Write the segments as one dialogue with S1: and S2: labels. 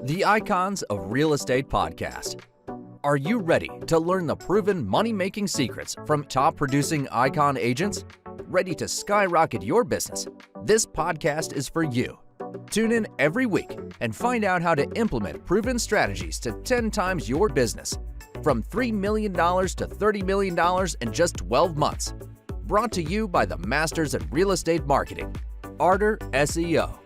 S1: The Icons of Real Estate Podcast. Are you ready to learn the proven money-making secrets from top-producing Icon agents? Ready to skyrocket your business? This podcast is for you. Tune in every week and find out how to implement proven strategies to 10 times your business. From $3 million to $30 million in just 12 months. Brought to you by the Masters in Real Estate Marketing, Arter SEO.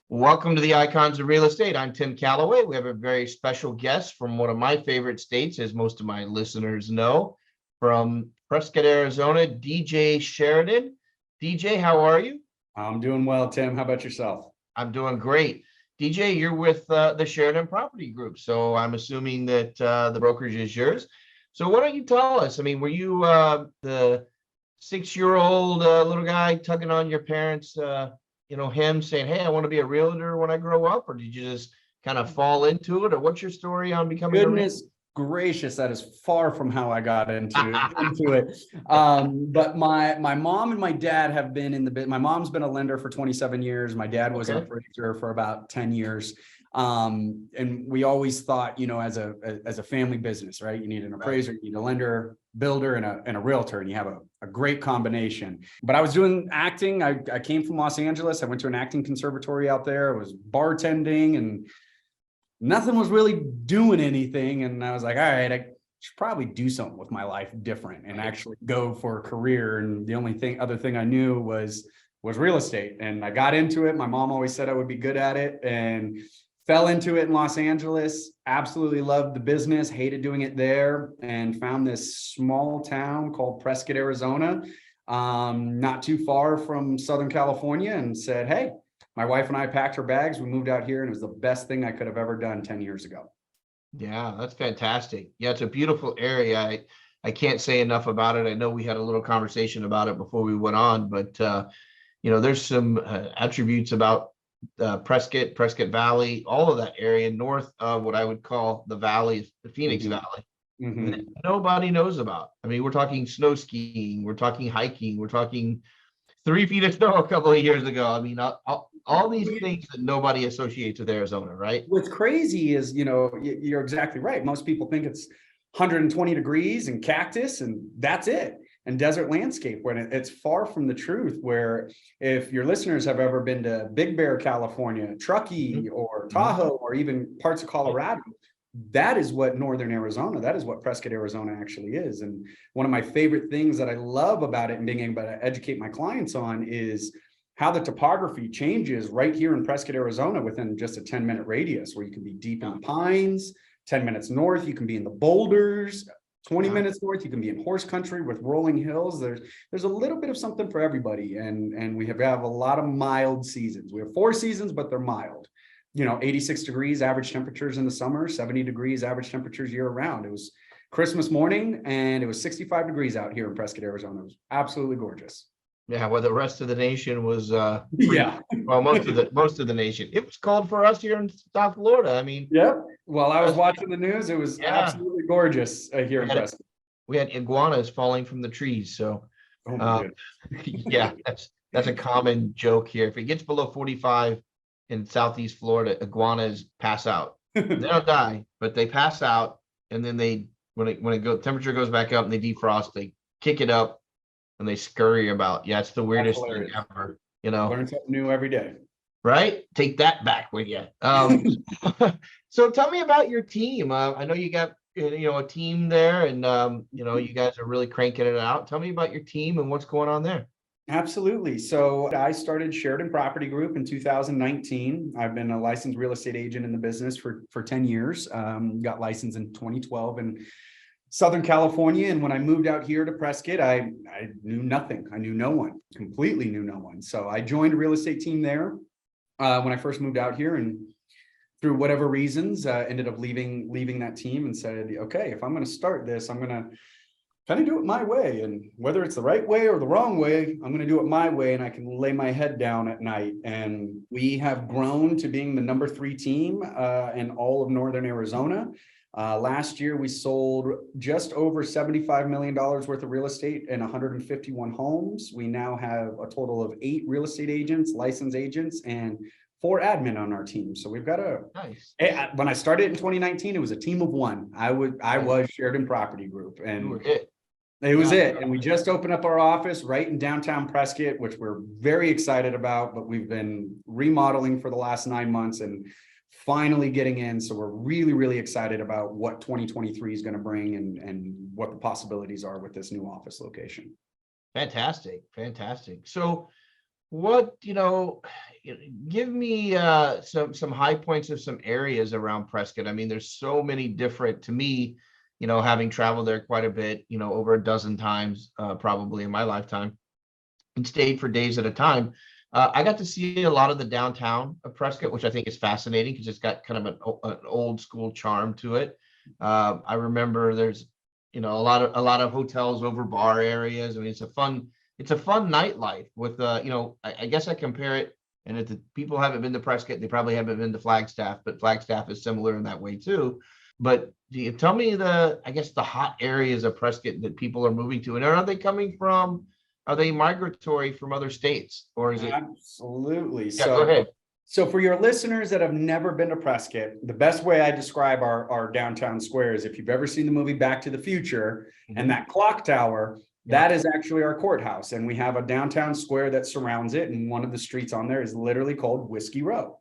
S2: Welcome to the Icons of Real Estate. I'm Tim Calloway. We have a very special guest from one of my favorite states, as most of my listeners know, from Prescott, Arizona, DJ Sheridan. DJ, how are you?
S3: I'm doing well, Tim. How about yourself?
S2: I'm doing great. DJ, you're with the Sheridan Property Group, so I'm assuming that the brokerage is yours. So why don't you tell us? I mean, were you the 6-year-old little guy tugging on your parents' him saying, hey, I want to be a realtor when I grow up? Or did you just kind of fall into it? Or what's your story on becoming a realtor?
S3: Gracious, that is far from how I got into it. But my mom and my dad have been in the bit. My mom's been a lender for 27 years. My dad was an appraiser for about 10 years. And we always thought, as a family business, right? You need an appraiser, you need a lender, builder, and a realtor, and you have a great combination. But I was doing acting. I came from Los Angeles. I went to an acting conservatory out there. I was bartending and nothing was really doing anything. And I was like, all right, I should probably do something with my life different and actually go for a career. And the other thing I knew was real estate. And I got into it. My mom always said I would be good at it and fell into it in Los Angeles. Absolutely loved the business, hated doing it there, and found this small town called Prescott, Arizona, not too far from Southern California, and said, hey, my wife and I packed our bags. We moved out here, and it was the best thing I could have ever done 10 years ago.
S2: Yeah, that's fantastic. Yeah, it's a beautiful area. I can't say enough about it. I know we had a little conversation about it before we went on, but there's some attributes about Prescott Valley, all of that area north of what I would call the valley, the Phoenix Valley, that nobody knows about. I mean, we're talking snow skiing, we're talking hiking, we're talking 3 feet of snow a couple of years ago. I mean, all these things that nobody associates with Arizona, right?
S3: What's crazy is, you're exactly right. Most people think it's 120 degrees and cactus, and that's it. And desert landscape, when it's far from the truth. Where if your listeners have ever been to Big Bear, California, Truckee, or Tahoe, or even parts of Colorado, that is what Northern Arizona, that is what Prescott, Arizona actually is. And one of my favorite things that I love about it and being able to educate my clients on is how the topography changes right here in Prescott, Arizona, within just a 10-minute radius, where you can be deep in the pines. 10 minutes north, you can be in the boulders. 20 minutes north, you can be in horse country with rolling hills. There's a little bit of something for everybody. And we have a lot of mild seasons. We have 4 seasons, but they're mild. 86 degrees average temperatures in the summer, 70 degrees average temperatures year round. It was Christmas morning and it was 65 degrees out here in Prescott, Arizona. It was absolutely gorgeous.
S2: Yeah, well, the rest of the nation was well, most of the nation. It was cold for us here in South Florida. I mean,
S3: While I was watching the news, it was absolutely gorgeous here in Prescott.
S2: We had iguanas falling from the trees. So that's a common joke here. If it gets below 45 in Southeast Florida, iguanas pass out. They don't die, but they pass out, and then temperature goes back up and they defrost, they kick it up and they scurry about. Yeah, it's the weirdest thing ever.
S3: Learn something new every day.
S2: Right? Take that back with you. So tell me about your team. I know you got a team there, and you guys are really cranking it out. Tell me about your team and what's going on there.
S3: Absolutely. So I started Sheridan Property Group in 2019. I've been a licensed real estate agent in the business for 10 years. Got licensed in 2012 in Southern California. And when I moved out here to Prescott, I knew nothing. I knew no one, completely knew no one. So I joined a real estate team there when I first moved out here, and through whatever reasons, ended up leaving that team and said, okay, if I'm going to start this, I'm going to kind of do it my way. And whether it's the right way or the wrong way, I'm going to do it my way, and I can lay my head down at night. And we have grown to being the number 3 team in all of Northern Arizona. Last year, we sold just over $75 million worth of real estate and 151 homes. We now have a total of 8 real estate agents, licensed agents, and 4 admin on our team. So we've got
S2: Nice.
S3: when I started in 2019, it was a team of 1. I was Sheridan Property Group, and
S2: You were it.
S3: it was it. And we just opened up our office right in downtown Prescott, which we're very excited about, but we've been remodeling for the last 9 months and finally getting in. So we're really, really excited about what 2023 is going to bring and what the possibilities are with this new office location.
S2: Fantastic. So what, give me some high points of some areas around Prescott. I mean, there's so many different, to me, having traveled there quite a bit, over a dozen times, probably in my lifetime, and stayed for days at a time. I got to see a lot of the downtown of Prescott, which I think is fascinating because it's got kind of an old school charm to it. I remember there's, a lot of hotels over bar areas. I mean, it's a fun nightlife with, I guess I compare it, and if the people haven't been to Prescott, they probably haven't been to Flagstaff, but Flagstaff is similar in that way too. But tell me the hot areas of Prescott that people are moving to, and are they coming from? Are they migratory from other states, or is it?
S3: Absolutely.
S2: Yeah, go ahead.
S3: So for your listeners that have never been to Prescott, the best way I describe our downtown square is if you've ever seen the movie Back to the Future, and that clock tower, that is actually our courthouse. And we have a downtown square that surrounds it. And one of the streets on there is literally called Whiskey Row.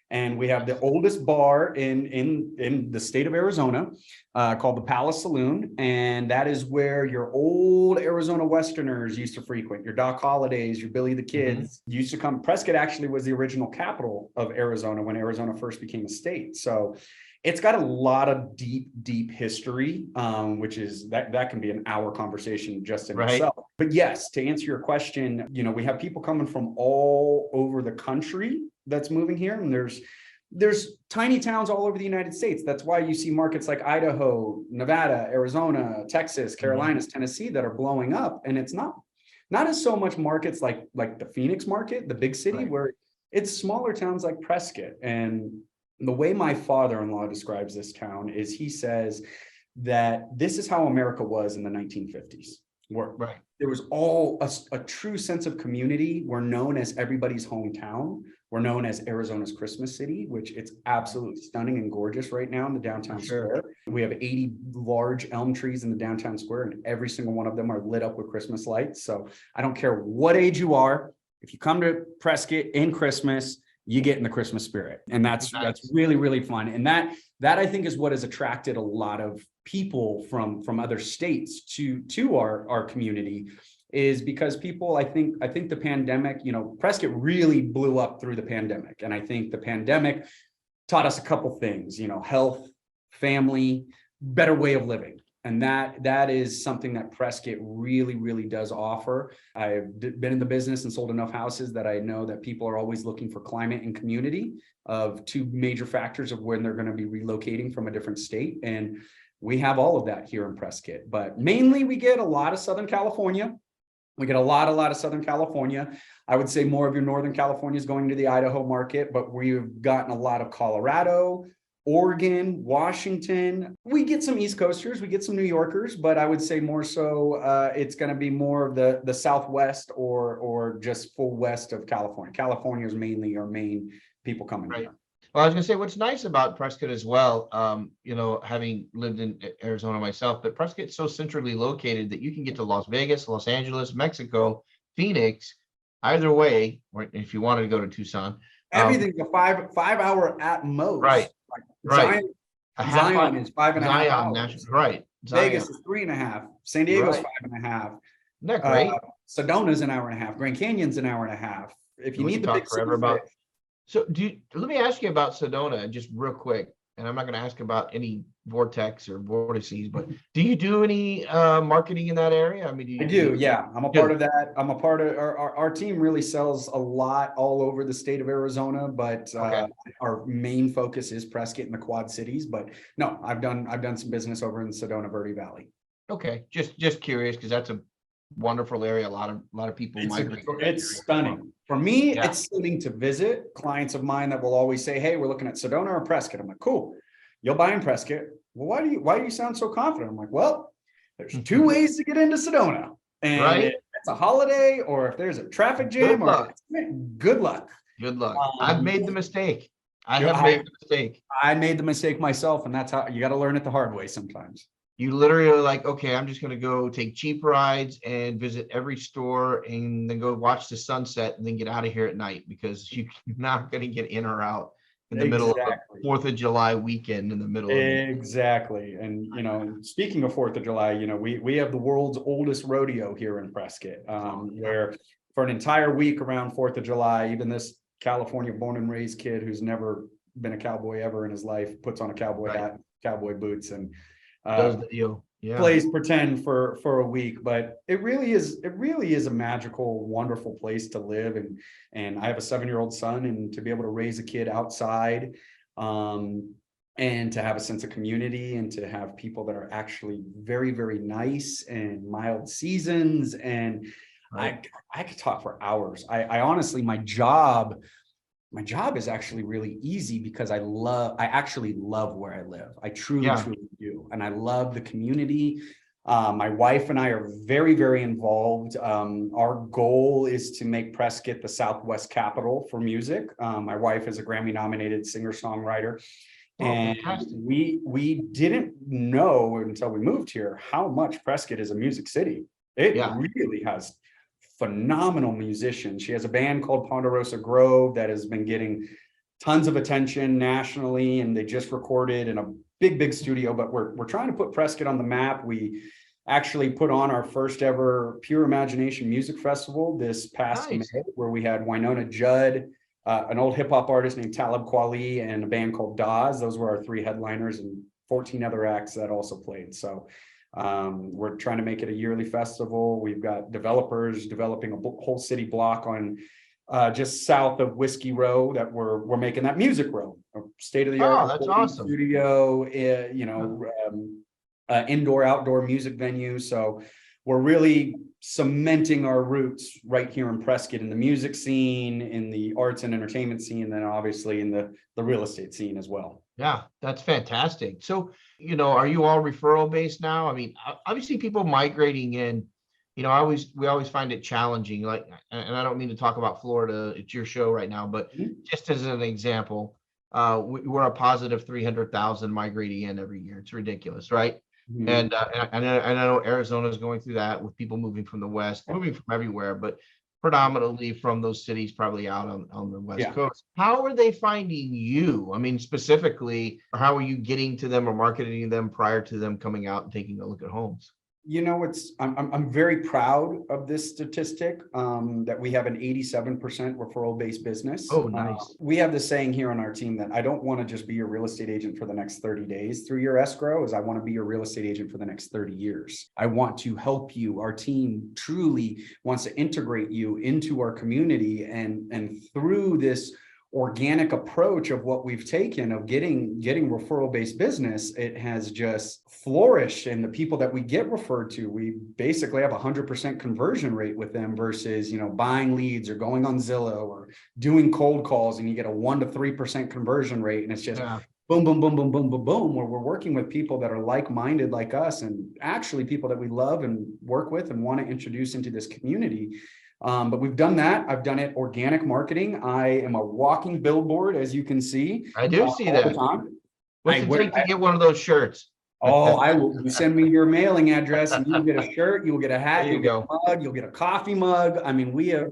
S3: And we have the oldest bar in the state of Arizona, called the Palace Saloon. And that is where your old Arizona Westerners used to frequent. Your Doc Hollidays, your Billy the Kids used to come. Prescott actually was the original capital of Arizona when Arizona first became a state. So it's got a lot of deep history, which is that can be an hour conversation just in itself. But yes, to answer your question, we have people coming from all over the country that's moving here, and there's tiny towns all over the United States. That's why you see markets like Idaho, Nevada, Arizona, Texas, Carolinas, Tennessee that are blowing up. And it's not as so much markets like the Phoenix market, the big city, where it's smaller towns like Prescott. And the way my father-in-law describes this town is he says that this is how America was in the 1950s. Where there was all a true sense of community. We're known as everybody's hometown. We're known as Arizona's Christmas city, which it's absolutely stunning and gorgeous right now in the downtown square. We have 80 large elm trees in the downtown square, and every single one of them are lit up with Christmas lights. So I don't care what age you are, if you come to Prescott in Christmas, you get in the Christmas spirit. And that's really, really fun. And that I think is what has attracted a lot of people from other states to our community, is because people, I think the pandemic, Prescott really blew up through the pandemic. And I think the pandemic taught us a couple things, health, family, better way of living. And that is something that Prescott really, really does offer. I've been in the business and sold enough houses that I know that people are always looking for climate and community of 2 major factors of when they're going to be relocating from a different state. And we have all of that here in Prescott, but mainly we get a lot of Southern California. We get a lot of Southern California. I would say more of your Northern California is going to the Idaho market, but we've gotten a lot of Colorado, Oregon, Washington. We get some East Coasters, we get some New Yorkers, but I would say more so it's going to be more of the Southwest or just full west of California. California is mainly our main people coming here.
S2: Well, I was going to say what's nice about Prescott as well, having lived in Arizona myself, but Prescott's so centrally located that you can get to Las Vegas, Los Angeles, Mexico, Phoenix, either way, or if you wanted to go to Tucson.
S3: Everything's a five hour at most.
S2: Right.
S3: Zion is 5.5 hours.
S2: National,
S3: Vegas is 3.5. San Diego's 5.5.
S2: Isn't that great?
S3: Sedona's an hour and a half. Grand Canyon's an hour and a half. If you need the big
S2: forever about. So let me ask you about Sedona just real quick, and I'm not going to ask about any vortex or vortices, but do you do any marketing in that area? I mean,
S3: I do. Yeah, I'm a part of that. I'm a part of our team really sells a lot all over the state of Arizona, but our main focus is Prescott and the Quad Cities. But no, I've done some business over in Sedona Verde Valley.
S2: Okay, just curious because that's a wonderful area. A lot of people migrate.
S3: It's stunning. For me, it's stunning to visit. Clients of mine that will always say, hey, we're looking at Sedona or Prescott. I'm like, cool. You'll buy in Prescott. well, why do you sound so confident? I'm like, well, there's two ways to get into Sedona. And
S2: Right.
S3: if it's a holiday, or if there's a traffic jam, good luck.
S2: Good luck. I've made the mistake. I have
S3: I-
S2: made the mistake.
S3: I made the mistake myself, and that's how you got to learn it the hard way sometimes.
S2: You literally are like, okay, I'm just going to go take cheap rides and visit every store and then go watch the sunset and then get out of here at night, because you're not going to get in or out in the middle of a 4th of July weekend in the middle of it.
S3: Exactly. And, you know, speaking of 4th of July, you know, we have the world's oldest rodeo here in Prescott, where for an entire week around 4th of July, even this California born and raised kid who's never been a cowboy ever in his life puts on a cowboy hat, cowboy boots, and
S2: does the deal. Yeah.
S3: plays pretend for a week. But it really is a magical, wonderful place to live. And I have a 7-year-old son, and to be able to raise a kid outside, and to have a sense of community, and to have people that are actually very, very nice and mild seasons. And I could talk for hours. I honestly, my job is actually really easy, because I actually love where I live. I truly do. And I love the community. My wife and I are very, very involved. Our goal is to make Prescott the Southwest capital for music. My wife is a Grammy nominated singer-songwriter. And we didn't know until we moved here how much Prescott is a music city. It really has phenomenal musicians. She has a band called Ponderosa Grove that has been getting tons of attention nationally, and they just recorded in a big studio. But we're trying to put Prescott on the map. We actually put on our first ever Pure Imagination Music Festival this past May, where we had Winona Judd, an old hip hop artist named Talib Kweli, and a band called Dawes. Those were our 3 headliners, and 14 other acts that also played. So we're trying to make it a yearly festival. We've got developers developing a whole city block on just south of Whiskey Row that we're making that music row, a state-of-the-art
S2: that's awesome.
S3: studio, indoor outdoor music venue. So we're really cementing our roots right here in Prescott, in the music scene, in the arts and entertainment scene, and then obviously in the real estate scene as well.
S2: Yeah, that's fantastic. So, are you all referral based now? I mean, obviously people migrating in, we always find it challenging. Like, and I don't mean to talk about Florida, it's your show right now, but just as an example, we're a positive 300,000 migrating in every year. It's ridiculous, right? Mm-hmm. And I know Arizona is going through that with people moving from the West, moving from everywhere, but predominantly from those cities, probably out on the West Coast. How are they finding you? I mean, specifically, how are you getting to them or marketing them prior to them coming out and taking a look at homes?
S3: I'm very proud of this statistic, that we have an 87% referral based business.
S2: Oh, nice.
S3: We have the saying here on our team that I don't want to just be your real estate agent for the next 30 days through your escrow, is I want to be your real estate agent for the next 30 years. I want to help you. Our team truly wants to integrate you into our community, and through this organic approach of what we've taken of getting referral based business, it has just flourished. And the people that we get referred to, we basically have 100% conversion rate with them versus, buying leads or going on Zillow or doing cold calls, and you get a 1 to 3% conversion rate. And it's just boom, boom, boom, boom, boom, boom, boom, where we're working with people that are like-minded like us, and actually people that we love and work with and want to introduce into this community. But we've done that. I've done it organic marketing. I am a walking billboard, as you can see.
S2: I do see that. What's it take to get one of those shirts?
S3: I will. You send me your mailing address, and you'll get a shirt, you'll get a hat, you'll get a mug, you'll get a coffee mug. I mean, we have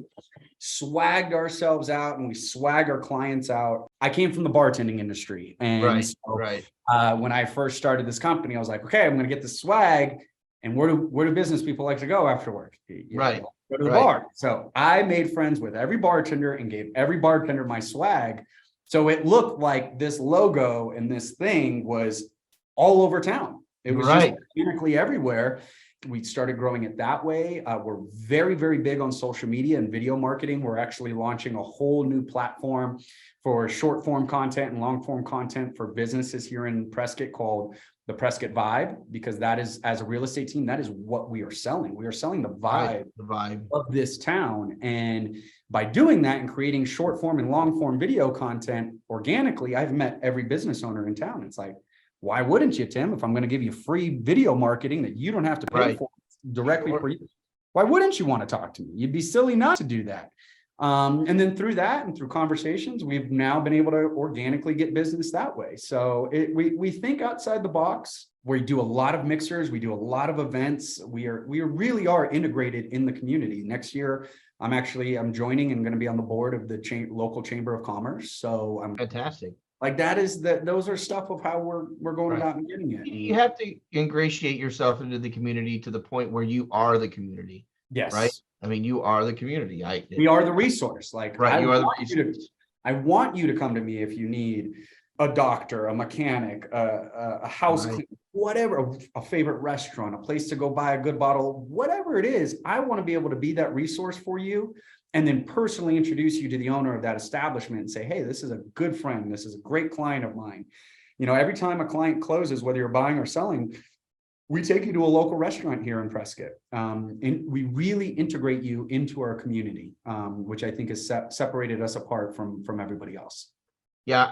S3: swagged ourselves out, and we swag our clients out. I came from the bartending industry, and when I first started this company, I was like, okay, I'm going to get the swag. And where do business people like to go after work? Go to the bar. So I made friends with every bartender and gave every bartender my swag. So it looked like this logo and this thing was all over town. It was just organically everywhere. We started growing it that way. We're very, very big on social media and video marketing. We're actually launching a whole new platform for short form content and long form content for businesses here in Prescott called the Prescott Vibe, because that is, as a real estate team, that is what we are selling. We are selling the vibe of this town. And by doing that and creating short form and long form video content organically, I've met every business owner in town. It's like, Why wouldn't you, Tim? If I'm going to give you free video marketing that you don't have to pay for directly for you, why wouldn't you want to talk to me? You'd be silly not to do that. And then through that and through conversations, we've now been able to organically get business that way. So we think outside the box. We do a lot of mixers. We do a lot of events. We really are integrated in the community. Next year, I'm joining and going to be on the board of the local chamber of commerce. So I'm
S2: fantastic.
S3: Like those are stuff of how we're going about and getting it.
S2: You have to ingratiate yourself into the community to the point where you are the community.
S3: Yes.
S2: Right. I mean, you are the community.
S3: We are the resource. Like,
S2: right. You are the resource.
S3: I want you to come to me if you need a doctor, a mechanic, a house cleaner, whatever, a favorite restaurant, a place to go buy a good bottle, whatever it is. I want to be able to be that resource for you, and then personally introduce you to the owner of that establishment and say, hey, this is a good friend. This is a great client of mine. You know, every time a client closes, whether you're buying or selling, we take you to a local restaurant here in Prescott. And we really integrate you into our community, which I think has separated us apart from everybody else.
S2: Yeah,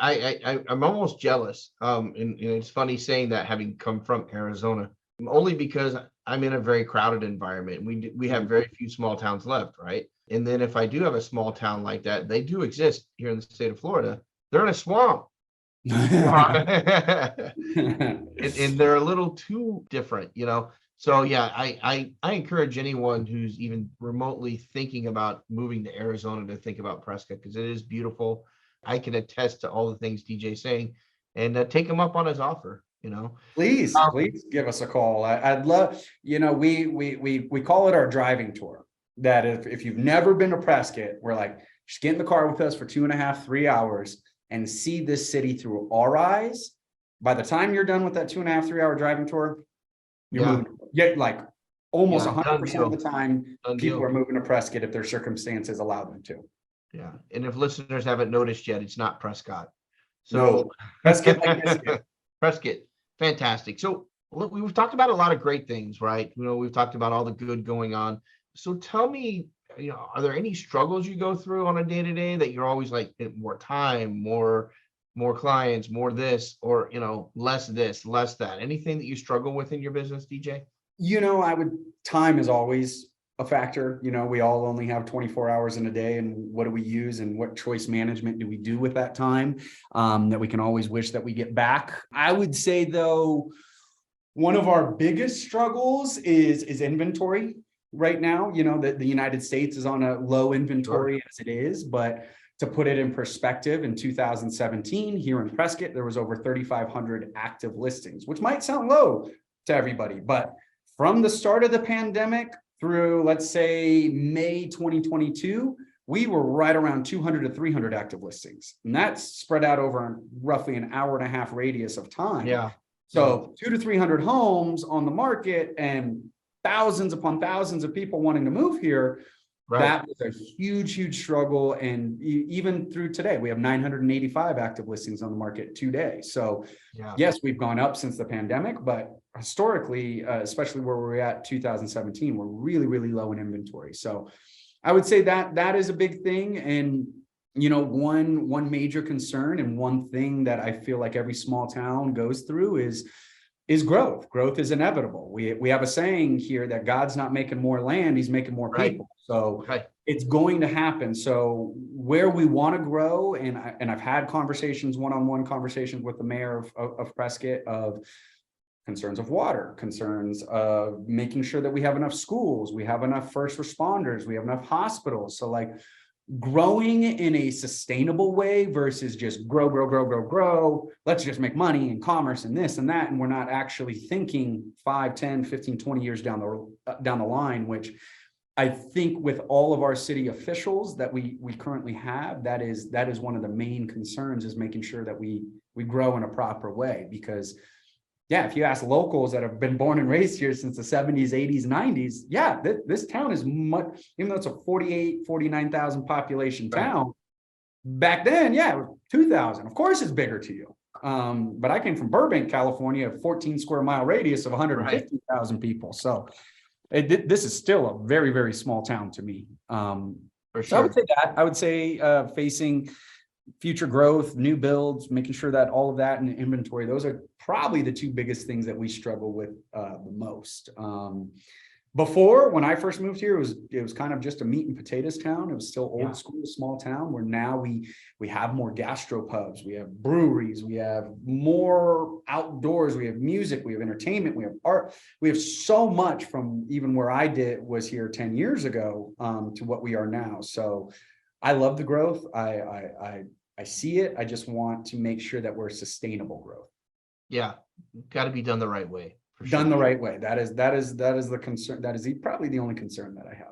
S2: I'm almost jealous. And it's funny saying that, having come from Arizona, only because I'm in a very crowded environment. We have very few small towns left, right? And then if I do have a small town like that, they do exist here in the state of Florida. They're in a swamp. and they're a little too different, you know. So yeah, I encourage anyone who's even remotely thinking about moving to Arizona to think about Prescott, because it is beautiful. I can attest to all the things DJ's saying, and take him up on his offer. You know,
S3: please give us a call. I'd love, you know, we call it our driving tour. That if you've never been to Prescott, we're like, just get in the car with us for 2.5, 3 hours and see this city through our eyes. By the time you're done with that 2.5, 3 hour driving tour, you're moving. Yeah, like almost 100% of the time, people are moving to Prescott if their circumstances allow them to.
S2: Yeah, and if listeners haven't noticed yet, it's not Prescott. So
S3: no. Prescott,
S2: Prescott, fantastic. So look, we've talked about a lot of great things, right? You know, we've talked about all the good going on. So tell me, you know, are there any struggles you go through on a day-to-day that you're always like, more time, more clients, more this, or, you know, less this, less that? Anything that you struggle with in your business, DJ?
S3: You know, time is always a factor. You know, we all only have 24 hours in a day, and what do we use and what choice management do we do with that time, that we can always wish that we get back. I would say though, one of our biggest struggles is inventory. Right now, you know, the United States is on a low inventory as it is, but to put it in perspective, in 2017, here in Prescott, there was over 3,500 active listings, which might sound low to everybody, but from the start of the pandemic through, let's say, May 2022, we were right around 200 to 300 active listings. And that's spread out over roughly an 1.5-hour radius of time.
S2: Yeah.
S3: So 200 to 300 homes on the market and thousands upon thousands of people wanting to move here. Right. That was a huge struggle. And even through today, we have 985 active listings on the market today. So yes, we've gone up since the pandemic, but historically, especially where we're at 2017, we're really low in inventory. So I would say that is a big thing. And, you know, one major concern and one thing that I feel like every small town goes through is growth. Growth is inevitable. We have a saying here that God's not making more land, he's making more people. So it's going to happen. So where we want to grow, and I've had conversations, one-on-one conversations with the mayor of Prescott, of concerns of water, concerns of making sure that we have enough schools, we have enough first responders, we have enough hospitals. So like growing in a sustainable way versus just grow. Let's just make money and commerce and this and that. And we're not actually thinking 5, 10, 15, 20 years down the line, which I think with all of our city officials that we currently have, that is one of the main concerns, is making sure that we grow in a proper way. Because yeah, if you ask locals that have been born and raised here since the 70s, 80s, 90s, this town is much, even though it's a 49,000 population town, back then, 2,000. Of course, it's bigger to you. But I came from Burbank, California, a 14 square mile radius of 150,000 people. So this is still a very small town to me.
S2: For sure.
S3: So I would say that. I would say facing future growth, new builds, making sure that all of that in inventory, those are probably the two biggest things that we struggle with the most. Before, when I first moved here, it was kind of just a meat and potatoes town. It was still old school, small town, where now we have more gastropubs, we have breweries, we have more outdoors, we have music, we have entertainment, we have art, we have so much from even where I was here 10 years ago to what we are now. So I love the growth. I see it. I just want to make sure that we're sustainable growth.
S2: Yeah, got to be done the right way.
S3: Done the right way. That is the concern. That is probably the only concern that I have.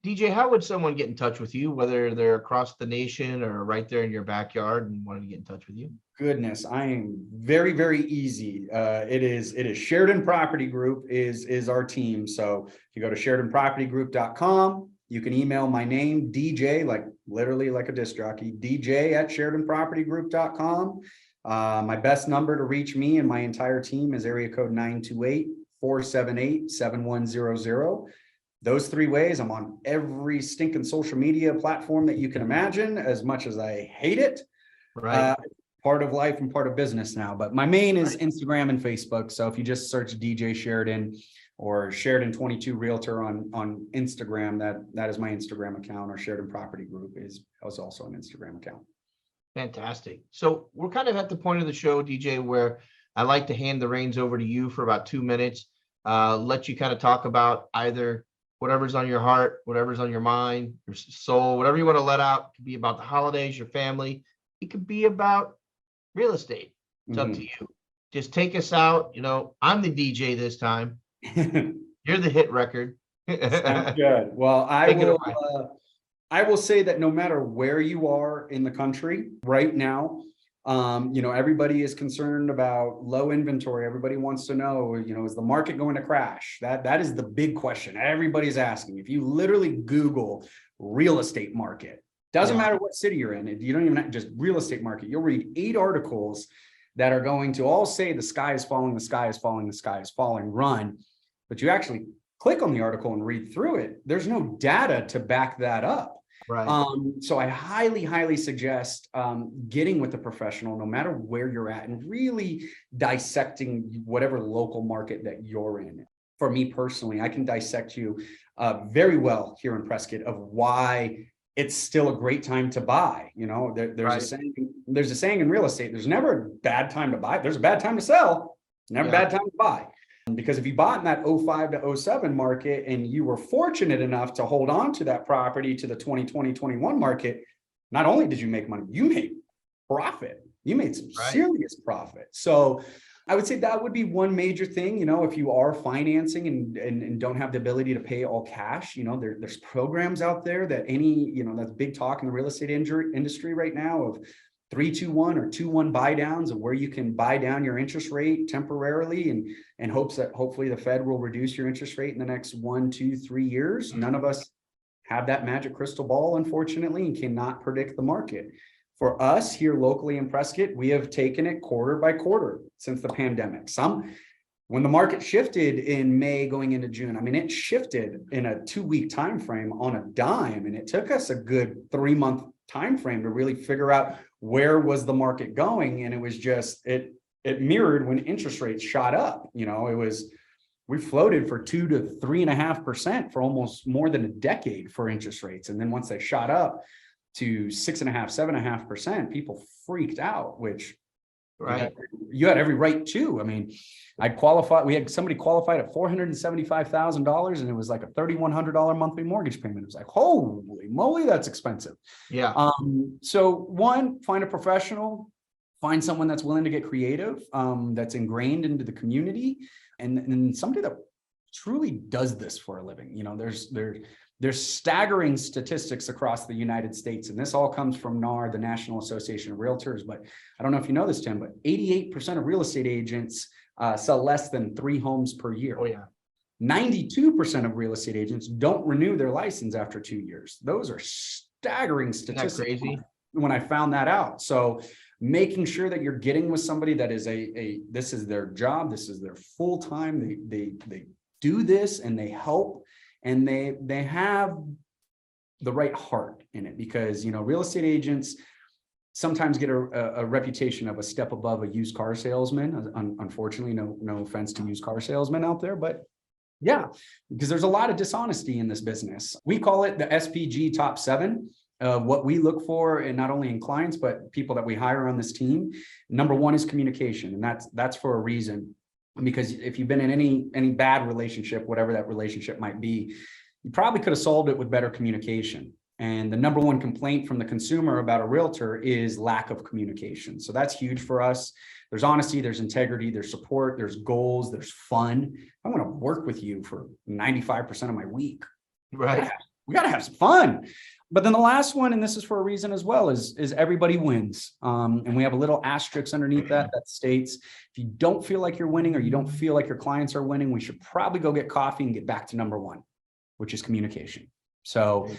S2: DJ, how would someone get in touch with you, whether they're across the nation or right there in your backyard and wanted to get in touch with you?
S3: Goodness, I am very, very easy. It is Sheridan Property Group is our team. So if you go to SheridanPropertyGroup.com, you can email my name, DJ, like literally like a disc jockey, DJ@SheridanPropertyGroup.com. My best number to reach me and my entire team is area code 928-478-7100. Those three ways. I'm on every stinking social media platform that you can imagine, as much as I hate it.
S2: Right.
S3: Part of life and part of business now. But my main is Instagram and Facebook. So if you just search DJ Sheridan or Sheridan 22 Realtor on Instagram, that is my Instagram account, or Sheridan Property Group is also an Instagram account.
S2: Fantastic. So we're kind of at the point of the show, DJ, where I like to hand the reins over to you for about 2 minutes, let you kind of talk about either whatever's on your heart, whatever's on your mind, your soul, whatever you want to let out. It could be about the holidays, your family. It could be about real estate. It's up to you. Just take us out. You know, I'm the DJ this time. You're the hit record.
S3: Sounds good. Well, I will say that no matter where you are in the country right now, everybody is concerned about low inventory. Everybody wants to know, is the market going to crash? That is the big question everybody's asking. If you literally Google real estate market, doesn't matter what city you're in, you don't even just real estate market, you'll read 8 articles that are going to all say the sky is falling, the sky is falling, the sky is falling, run. But you actually click on the article and read through it. There's no data to back that up.
S2: Right.
S3: So I highly, highly suggest getting with a professional, no matter where you're at, and really dissecting whatever local market that you're in. For me personally, I can dissect you very well here in Prescott of why it's still a great time to buy. There's a saying in real estate: there's never a bad time to buy. There's a bad time to sell. Never a bad time to buy. Because if you bought in that 05 to 07 market and you were fortunate enough to hold on to that property to the 2020-21 market, not only did you make money, you made profit. You made some serious profit. So I would say that would be one major thing. If you are financing and don't have the ability to pay all cash, there's programs out there that that's big talk in the real estate industry right now of 3-2-1 or 2-1 buy downs, of where you can buy down your interest rate temporarily and hopes that hopefully the Fed will reduce your interest rate in the next 1, 2, 3 years. None of us have that magic crystal ball, unfortunately, and cannot predict the market. For us here locally in Prescott, we have taken it quarter by quarter since the pandemic. When the market shifted in May going into June, it shifted in a 2-week time frame on a dime, and it took us a good 3-month time frame to really figure out where was the market going. And it was just it mirrored when interest rates shot up. We floated for 2 to 3.5% for almost more than a decade for interest rates, and then once they shot up to 6.5%, 7.5%, people freaked out, which you had every right to. We had somebody qualified at $475,000, and it was like a $3,100 monthly mortgage payment. It was like, holy moly, that's expensive.
S2: Yeah.
S3: So one, find a professional, find someone that's willing to get creative, that's ingrained into the community, and somebody that truly does this for a living. There's staggering statistics across the United States, and this all comes from NAR, the National Association of Realtors. But I don't know if you know this, Tim, but 88% of real estate agents sell less than 3 homes per year.
S2: Oh, yeah.
S3: 92% of real estate agents don't renew their license after 2 years. Those are staggering statistics.
S2: Isn't that crazy?
S3: When I found that out. So making sure that you're getting with somebody that is this is their job, this is their full time. They do this and they help. And they have the right heart in it, because real estate agents, sometimes get a reputation of a step above a used car salesman. Unfortunately, no offense to used car salesmen out there, but yeah, because there's a lot of dishonesty in this business. We call it the SPG top 7 of what we look for, and not only in clients, but people that we hire on this team. Number 1 is communication, and that's for a reason. Because if you've been in any bad relationship, whatever that relationship might be, you probably could have solved it with better communication. And the number 1 complaint from the consumer about a realtor is lack of communication. So that's huge for us. There's honesty, there's integrity, there's support, there's goals, there's fun. I want to work with you for 95% of my week.
S2: Right.
S3: We got to have some fun. But then the last one, and this is for a reason as well, is everybody wins. And we have a little asterisk underneath that states, if you don't feel like you're winning or you don't feel like your clients are winning, we should probably go get coffee and get back to number 1, which is communication. So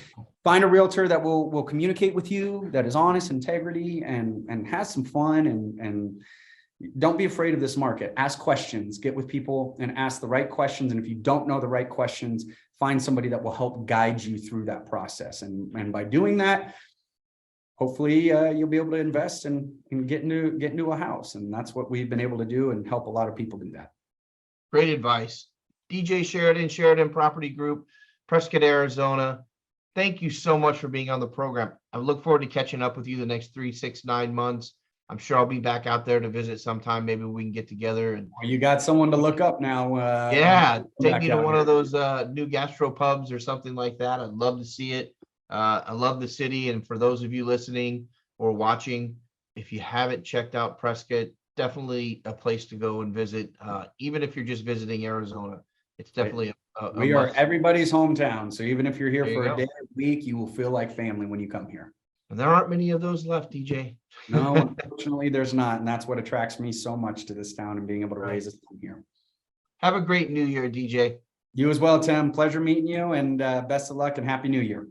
S3: find a realtor that will communicate with you, that is honest, integrity, and has some fun, and don't be afraid of this market. Ask questions, get with people and ask the right questions. And if you don't know the right questions, find somebody that will help guide you through that process. And by doing that, hopefully you'll be able to invest and get into a house. And that's what we've been able to do and help a lot of people do that.
S2: Great advice. DJ Sheridan, Sheridan Property Group, Prescott, Arizona. Thank you so much for being on the program. I look forward to catching up with you the next 3, 6, 9 months. I'm sure I'll be back out there to visit sometime. Maybe we can get together. And
S3: you got someone to look up now.
S2: Yeah, take me to one of those new gastro pubs or something like that. I'd love to see it. I love the city. And for those of you listening or watching, if you haven't checked out Prescott, definitely a place to go and visit. Even if you're just visiting Arizona, it's definitely
S3: we are everybody's hometown. So even if you're here for a day or week, you will feel like family when you come here.
S2: And there aren't many of those left, DJ.
S3: No, unfortunately, there's not. And that's what attracts me so much to this town and being able to raise a son here.
S2: Have a great new year, DJ.
S3: You as well, Tim. Pleasure meeting you, and best of luck and Happy New Year.